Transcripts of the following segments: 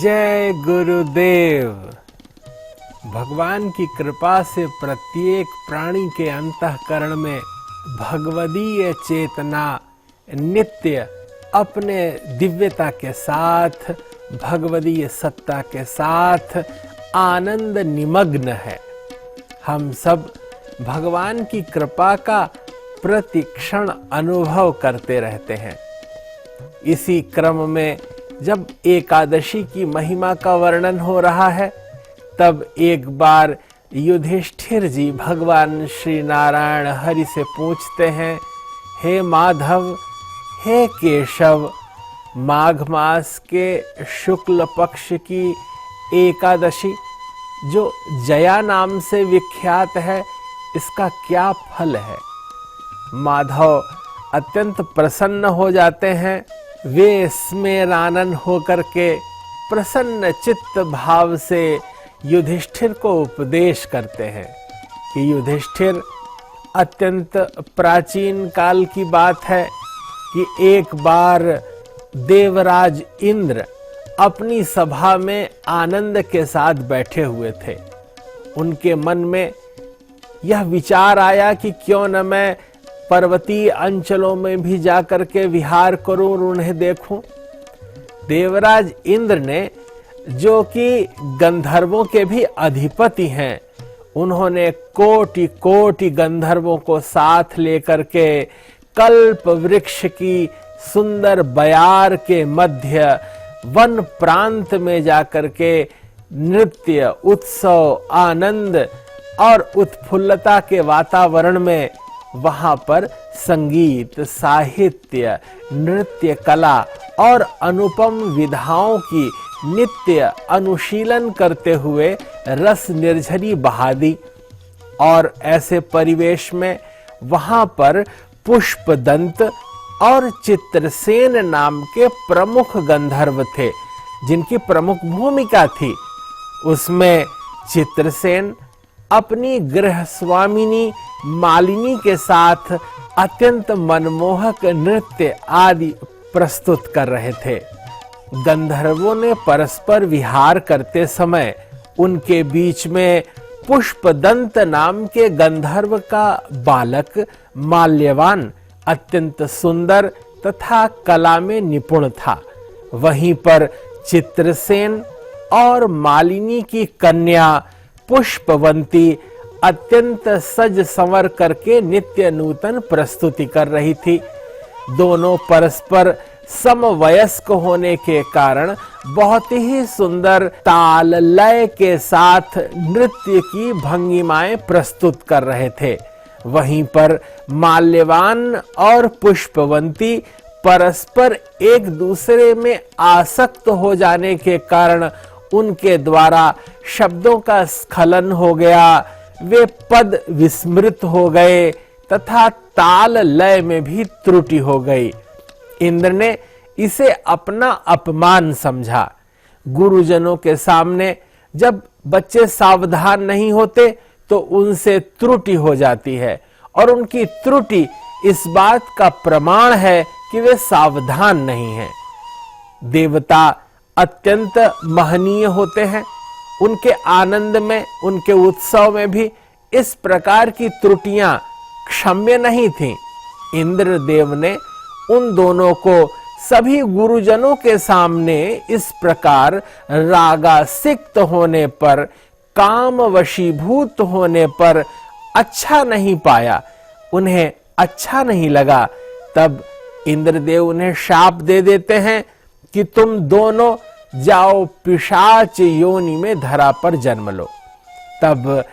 जय गुरुदेव। भगवान की कृपा से प्रत्येक प्राणी के अंतःकरण में भगवदीय चेतना नित्य अपने दिव्यता के साथ, भगवदीय सत्ता के साथ आनंद निमग्न है। हम सब भगवान की कृपा का प्रतिक्षण अनुभव करते रहते हैं। इसी क्रम में जब एकादशी की महिमा का वर्णन हो रहा है, तब एक बार युधिष्ठिर जी भगवान श्री नारायण हरि से पूछते हैं, हे माधव, हे केशव, माघ मास के शुक्ल पक्ष की एकादशी जो जया नाम से विख्यात है, इसका क्या फल है? माधव अत्यंत प्रसन्न हो जाते हैं। वे स्मेरानन होकर के प्रसन्न चित्त भाव से युधिष्ठिर को उपदेश करते हैं कि युधिष्ठिर, अत्यंत प्राचीन काल की बात है कि एक बार देवराज इंद्र अपनी सभा में आनंद के साथ बैठे हुए थे। उनके मन में यह विचार आया कि क्यों न मैं पर्वतीय अंचलों में भी जाकर के विहार करूं और उन्हें देखूं। देवराज इंद्र ने, जो कि गंधर्वों के भी अधिपति हैं, उन्होंने कोटि कोटि गंधर्वों को साथ लेकर के कल्प वृक्ष की सुंदर बयार के मध्य वन प्रांत में जाकर के नृत्य, उत्सव, आनंद और उत्फुल्लता के वातावरण में वहां पर संगीत, साहित्य, नृत्य कला और अनुपम विधाओं की नित्य अनुशीलन करते हुए रस निर्झरी बहा दी। और ऐसे परिवेश में वहां पर पुष्पदंत और चित्रसेन नाम के प्रमुख गंधर्व थे, जिनकी प्रमुख भूमिका थी। उसमें चित्रसेन अपनी गृह स्वामिनी मालिनी के साथ अत्यंत मनमोहक नृत्य आदि प्रस्तुत कर रहे थे। गंधर्वों ने परस्पर विहार करते समय उनके बीच में पुष्पदंत नाम के गंधर्व का बालक माल्यवान अत्यंत सुंदर तथा कला में निपुण था। वहीं पर चित्रसेन और मालिनी की कन्या पुष्पवंती अत्यंत सज संवर करके नित्य नूतन प्रस्तुति कर रही थी। दोनों परस्पर समवयस्क होने के कारण बहुत ही सुंदर ताल लय के साथ नृत्य की भंगिमाएं प्रस्तुत कर रहे थे। वहीं पर माल्यवान और पुष्पवंती परस्पर एक दूसरे में आसक्त हो जाने के कारण उनके द्वारा शब्दों का स्खलन हो गया, वे पद विस्मृत हो गए तथा ताल लय में भी त्रुटि हो गई। इंद्र ने इसे अपना अपमान समझा। गुरुजनों के सामने जब बच्चे सावधान नहीं होते तो उनसे त्रुटि हो जाती है, और उनकी त्रुटि इस बात का प्रमाण है कि वे सावधान नहीं हैं। देवता अत्यंत महनीय होते हैं। उनके आनंद में, उनके उत्सव में भी इस प्रकार की त्रुटियां क्षम्य नहीं थीं। इंद्रदेव ने उन दोनों को सभी गुरुजनों के सामने इस प्रकार रागासिक्त होने पर, काम वशीभूत होने पर अच्छा नहीं पाया, उन्हें अच्छा नहीं लगा। तब इंद्रदेव उन्हें शाप दे देते हैं कि तुम दोनों जाओ पिशाच योनि में धरा पर जन्म लो। तब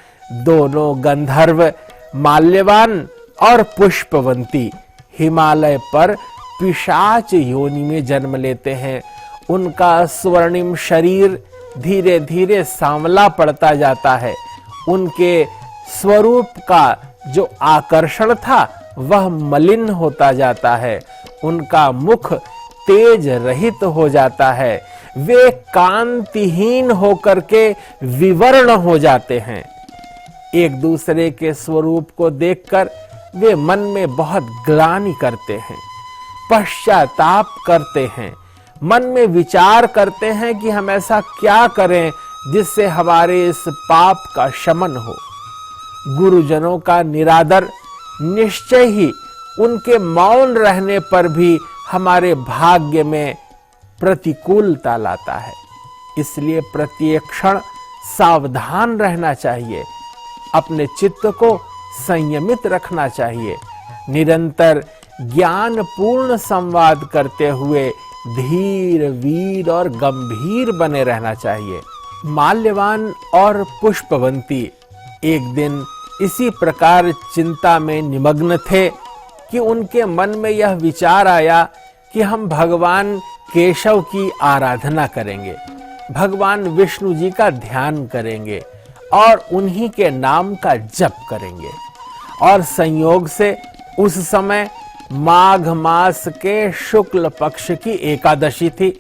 दोनों गंधर्व माल्यवान और पुष्पवंती हिमालय पर पिशाच योनि में जन्म लेते हैं। उनका स्वर्णिम शरीर धीरे धीरे सांवला पड़ता जाता है। उनके स्वरूप का जो आकर्षण था वह मलिन होता जाता है। उनका मुख तेज रहित हो जाता है। वे कांतिहीन होकर के विवर्ण हो जाते हैं। एक दूसरे के स्वरूप को देखकर वे मन में बहुत ग्लानि करते हैं, पश्चाताप करते हैं, मन में विचार करते हैं कि हम ऐसा क्या करें जिससे हमारे इस पाप का शमन हो। गुरुजनों का निरादर निश्चय ही उनके मौन रहने पर भी हमारे भाग्य में प्रतिकूलता लाता है। इसलिए प्रत्येक क्षण सावधान रहना चाहिए, अपने चित्त को संयमित रखना चाहिए, निरंतर ज्ञानपूर्ण संवाद करते हुए धीर, वीर और गंभीर बने रहना चाहिए। माल्यवान और पुष्पवंती एक दिन इसी प्रकार चिंता में निमग्न थे कि उनके मन में यह विचार आया कि हम भगवान केशव की आराधना करेंगे, भगवान विष्णु जी का ध्यान करेंगे और उन्हीं के नाम का जप करेंगे। और संयोग से उस समय माघ मास के शुक्ल पक्ष की एकादशी थी।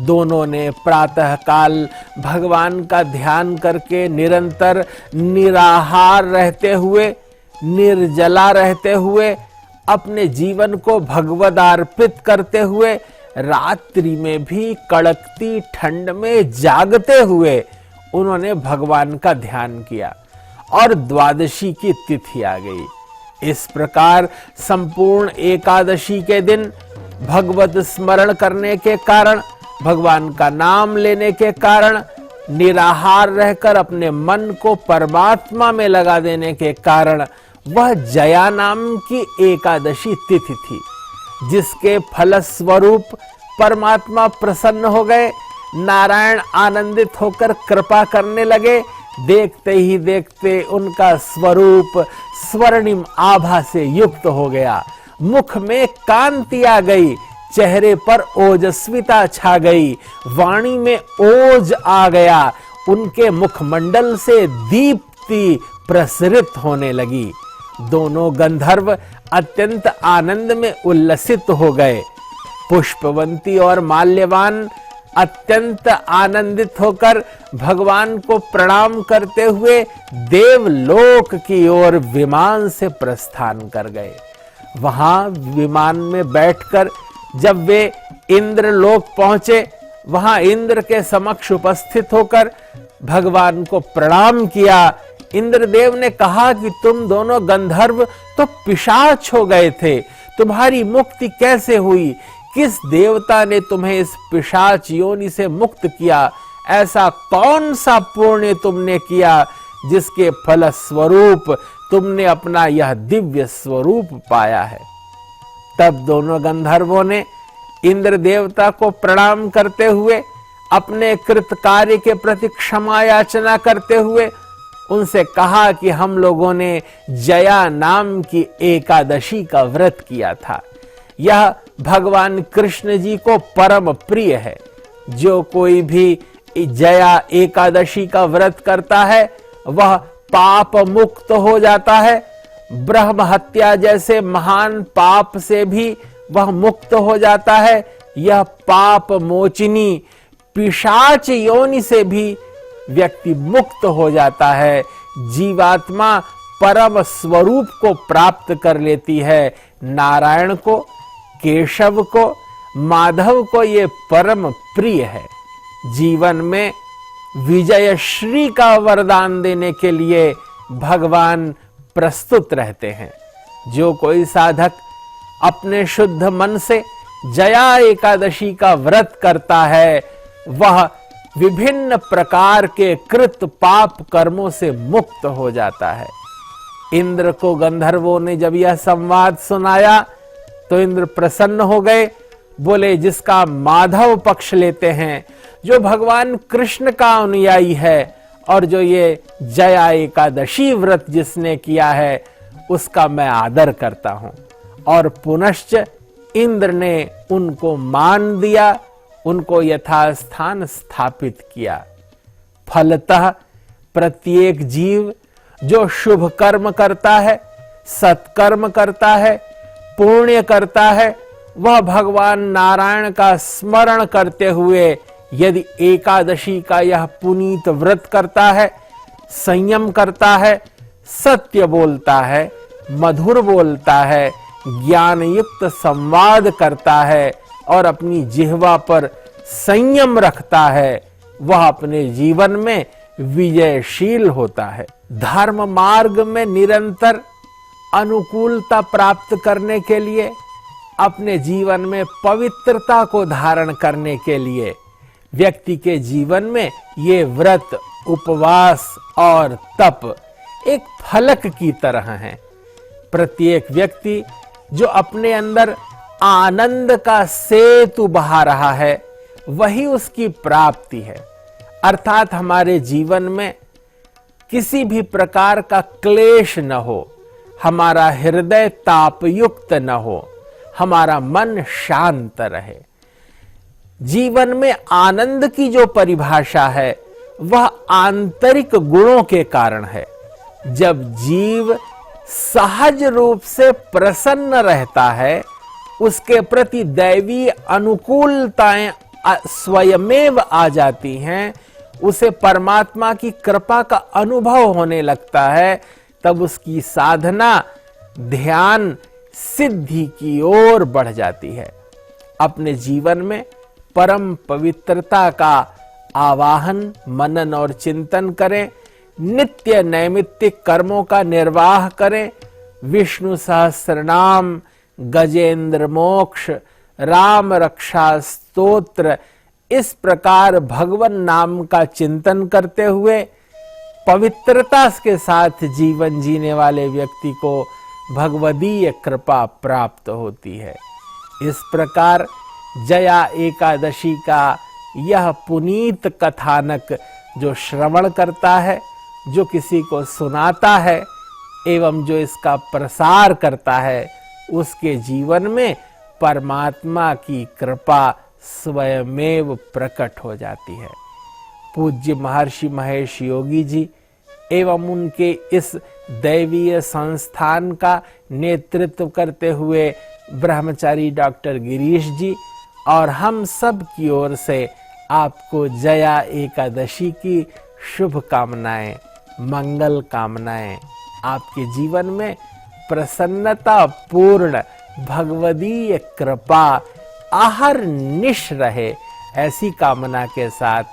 दोनों ने प्रातःकाल भगवान का ध्यान करके निरंतर निराहार रहते हुए, निर्जला रहते हुए, अपने जीवन को भगवदार्पित करते हुए, रात्रि में भी कड़कती ठंड में जागते हुए उन्होंने भगवान का ध्यान किया और द्वादशी की तिथि आ गई। इस प्रकार संपूर्ण एकादशी के दिन भगवत स्मरण करने के कारण, भगवान का नाम लेने के कारण, निराहार रहकर अपने मन को परमात्मा में लगा देने के कारण वह जया नाम की एकादशी तिथि थी, जिसके फलस्वरूप परमात्मा प्रसन्न हो गए। नारायण आनंदित होकर कृपा करने लगे। देखते ही देखते उनका स्वरूप स्वर्णिम आभा से युक्त हो गया, मुख में कांति आ गई, चेहरे पर ओजस्विता छा गई, वाणी में ओज आ गया, उनके मुखमंडल से दीप्ति प्रसरित होने लगी। दोनों गंधर्व अत्यंत आनंद में उल्लसित हो गए। पुष्पवंती और माल्यवान अत्यंत आनंदित होकर भगवान को प्रणाम करते हुए देवलोक की ओर विमान से प्रस्थान कर गए। वहां विमान में बैठकर जब वे इंद्रलोक पहुंचे, वहां इंद्र के समक्ष उपस्थित होकर भगवान को प्रणाम किया। इंद्रदेव ने कहा कि तुम दोनों गंधर्व तो पिशाच हो गए थे, तुम्हारी मुक्ति कैसे हुई? किस देवता ने तुम्हें इस पिशाच योनि से मुक्त किया? ऐसा कौन सा पुण्य तुमने किया जिसके फलस्वरूप तुमने अपना यह दिव्य स्वरूप पाया है? तब दोनों गंधर्वों ने इंद्र देवता को प्रणाम करते हुए, अपने कृत कार्य के प्रति क्षमा याचना करते हुए उनसे कहा कि हम लोगों ने जया नाम की एकादशी का व्रत किया था। यह भगवान कृष्ण जी को परम प्रिय है। जो कोई भी जया एकादशी का व्रत करता है वह पाप मुक्त हो जाता है। ब्रह्म हत्या जैसे महान पाप से भी वह मुक्त हो जाता है। यह पाप मोचिनी पिशाच योनि से भी व्यक्ति मुक्त हो जाता है। जीवात्मा परम स्वरूप को प्राप्त कर लेती है। नारायण को, केशव को, माधव को ये परम प्रिय है। जीवन में विजय श्री का वरदान देने के लिए भगवान प्रस्तुत रहते हैं। जो कोई साधक अपने शुद्ध मन से जया एकादशी का व्रत करता है वह विभिन्न प्रकार के कृत पाप कर्मों से मुक्त हो जाता है। इंद्र को गंधर्वों ने जब यह संवाद सुनाया तो इंद्र प्रसन्न हो गए। बोले, जिसका माधव पक्ष लेते हैं, जो भगवान कृष्ण का अनुयायी है और जो ये जया एकादशी व्रत जिसने किया है उसका मैं आदर करता हूं। और पुनश्च इंद्र ने उनको मान दिया, उनको यथास्थान स्थापित किया। फलतः प्रत्येक जीव जो शुभ कर्म करता है, सत्कर्म करता है, पुण्य करता है, वह भगवान नारायण का स्मरण करते हुए यदि एकादशी का यह पुनीत व्रत करता है, संयम करता है, सत्य बोलता है, मधुर बोलता है, ज्ञान युक्त संवाद करता है, और अपनी जिह्वा पर संयम रखता है वह अपने जीवन में विजयशील होता है। धर्म मार्ग में निरंतर अनुकूलता प्राप्त करने के लिए, अपने जीवन में पवित्रता को धारण करने के लिए व्यक्ति के जीवन में ये व्रत, उपवास और तप एक फलक की तरह हैं। प्रत्येक व्यक्ति जो अपने अंदर आनंद का सेतु बहा रहा है वही उसकी प्राप्ति है। अर्थात हमारे जीवन में किसी भी प्रकार का क्लेश न हो, हमारा हृदय तापयुक्त न हो, हमारा मन शांत रहे। जीवन में आनंद की जो परिभाषा है वह आंतरिक गुणों के कारण है। जब जीव सहज रूप से प्रसन्न रहता है, उसके प्रति दैवीय अनुकूलताएं स्वयमेव आ जाती हैं, उसे परमात्मा की कृपा का अनुभव होने लगता है, तब उसकी साधना ध्यान सिद्धि की ओर बढ़ जाती है। अपने जीवन में परम पवित्रता का आवाहन, मनन और चिंतन करें। नित्य नैमित्तिक कर्मों का निर्वाह करें। विष्णु सहस्रनाम, गजेंद्र मोक्ष, राम रक्षा स्तोत्र, इस प्रकार भगवान नाम का चिंतन करते हुए पवित्रता के साथ जीवन जीने वाले व्यक्ति को भगवदीय कृपा प्राप्त होती है। इस प्रकार जया एकादशी का यह पुनीत कथानक जो श्रवण करता है, जो किसी को सुनाता है एवं जो इसका प्रसार करता है, उसके जीवन में परमात्मा की कृपा स्वयमेव प्रकट हो जाती है। पूज्य महर्षि महेश योगी जी एवं उनके इस दैवीय संस्थान का नेतृत्व करते हुए ब्रह्मचारी डॉक्टर गिरीश जी और हम सब की ओर से आपको जया एकादशी की शुभ कामनाएं, मंगल कामनाएं। आपके जीवन में प्रसन्नता पूर्ण भगवदीय कृपा अहर्निश रहे, ऐसी कामना के साथ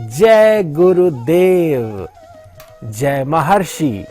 जय गुरुदेव, जय महर्षि।